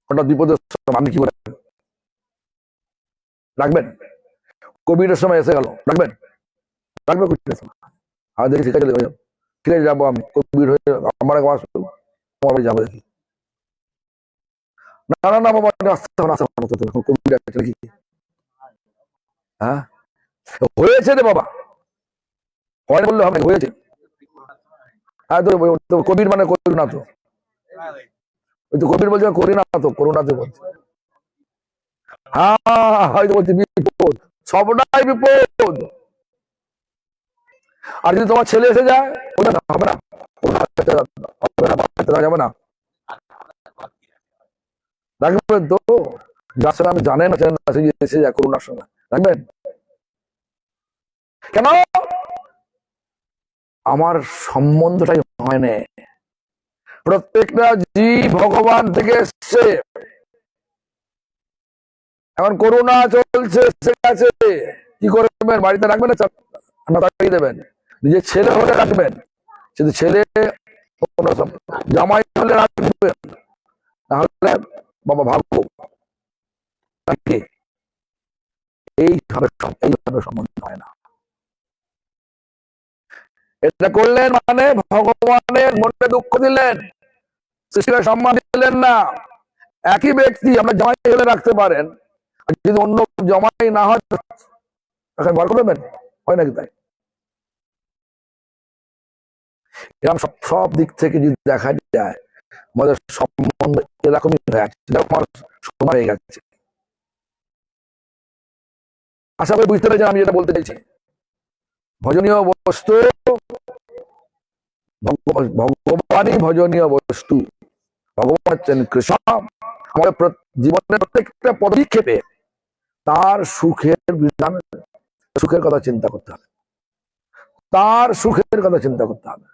ওটা বিপদের সময় আপনি কি করে রাখবেন? কোভিডের সময় এসে গেল, রাখবেন? রাখবে কোভিডের সময়? আর দেখি ঠিক আছে, ঠিক আছে যাবো আমি, কোভিড হয়ে আমার বাড়ি যাবো দেখি। না না না বাবা, কোভিড আছে কি? হ্যাঁ হয়েছে রে বাবা, হয় বললে হবে, হয়েছে। হ্যাঁ তো কোভিড মানে করি না তো, ওই তো কোভিড বলছে করি না তো, করোনাতে বলছে। হ্যাঁ হয়তো বলছি বিপদ, সবটাই বিপদ। আর যদি তোমার ছেলে এসে যায়, ওটা হবে না, যাবে না, রাখবেন তো? যার সঙ্গে আমি জানেন এসে যায় করোনার সময়, রাখবেন কেন? আমার সম্বন্ধটাই হয় না। প্রত্যেকটা জীব ভগবান থেকে এসছে। এখন করোনা চলছে, কি করবেন? বাড়িতে রাখবেন না তাড়িয়ে দেবেন? নিজের ছেলে হলে রাখবেন, যদি ছেলে জামাই হলে রাখবেন, তাহলে বাবা ভাববো। এইভাবে সম্বন্ধ হয় না। এটা করলেন মানে ভগবানের মনে দুঃখ দিলেন, সৃষ্টিকে সম্মান দিলেন না। একই ব্যক্তি আমরা জামাই হলে রাখতে পারেন, যদি অন্য জামাই না হয় এখন বার করবেন? হয় নাকি? তাই এরকম সব দিক থেকে যদি দেখা যায় আমাদের সম্বন্ধ এরকমই হয়ে আছে, আমার সময় হয়ে গেছে। আশা করি বুঝতে পেরেছেন আমি যেটা বলতে চাইছি। ভজনীয় বস্তু ভগবানই ভজনীয় বস্তু। ভগবান হচ্ছেন কৃষ্ণ। আমাদের জীবনের প্রত্যেকটা পদক্ষেপে তার সুখের বিধান, সুখের কথা চিন্তা করতে হবে, তার সুখের কথা চিন্তা করতে হবে,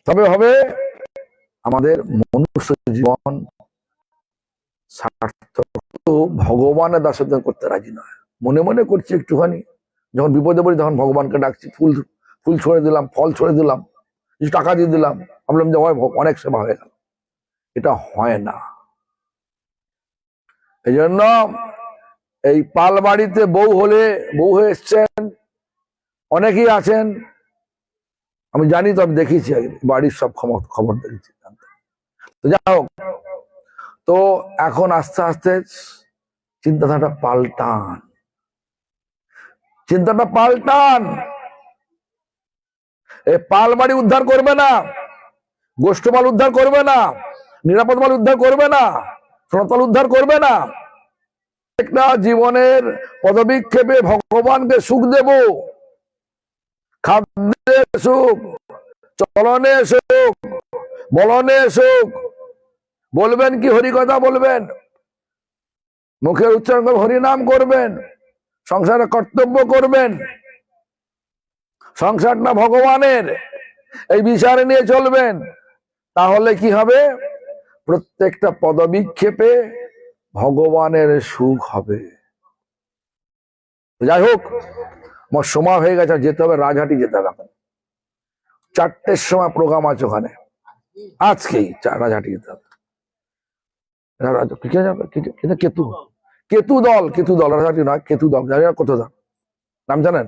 তবে হবে আমাদের মনুষ্য জীবন সার্থক। ভগবানের দাসত্ব করতে রাজি নয়, মনে মনে করছি একটুখানি, যখন বিপদে পড়ি তখন ভগবানকে ডাকছি, ফুল ছড়ে দিলাম, ফল ছড়ে দিলাম, কিছু টাকা দিয়ে দিলাম, ভাবলাম যে অনেক সেবা হয়ে গেল। এটা হয় না। এই জন্য এই পাল বাড়িতে বউ হয়ে এসছেন অনেকেই আছেন, আমি জানি তো, আমি দেখেছি বাড়ির সব খবর দেখেছি। তো যাই হোক, তো এখন আস্তে আস্তে চিন্তাধারাটা পাল্টান। এই পাল বাড়ি উদ্ধার করবে না, গোষ্ঠমাল উদ্ধার করবে না, নিরাপদ মাল উদ্ধার করবে না, সনাতন উদ্ধার করবে না। প্রত্যেকটা জীবনের পদবিক্ষেপে ভগবানকে সুখ দেব, খাদ্যে সুখ, চলনে সুখ, বলনে সুখ। বলবেন কি হরিকথা বলবেন, মুখের উচ্চারণ করে হরিনাম করবেন, সংসারে কর্তব্য করবেন, সংসারটা ভগবানের, এই বিচার নিয়ে চলবেন। তাহলে কি হবে? প্রত্যেকটা পদবিক্ষেপে ভগবানের সুখ হবে। যাই হোক, আমার সময় হয়ে গেছে, যেতে হবে, রাজহাটি যেতে হবে। এখন 4টের সময় প্রোগ্রাম আছে ওখানে, আজকেই রাজহাটি যেতে হবে। কেতু কেতু দল, রাজহাটি নয়, কেতু দল। কোথাও নাম জানেন?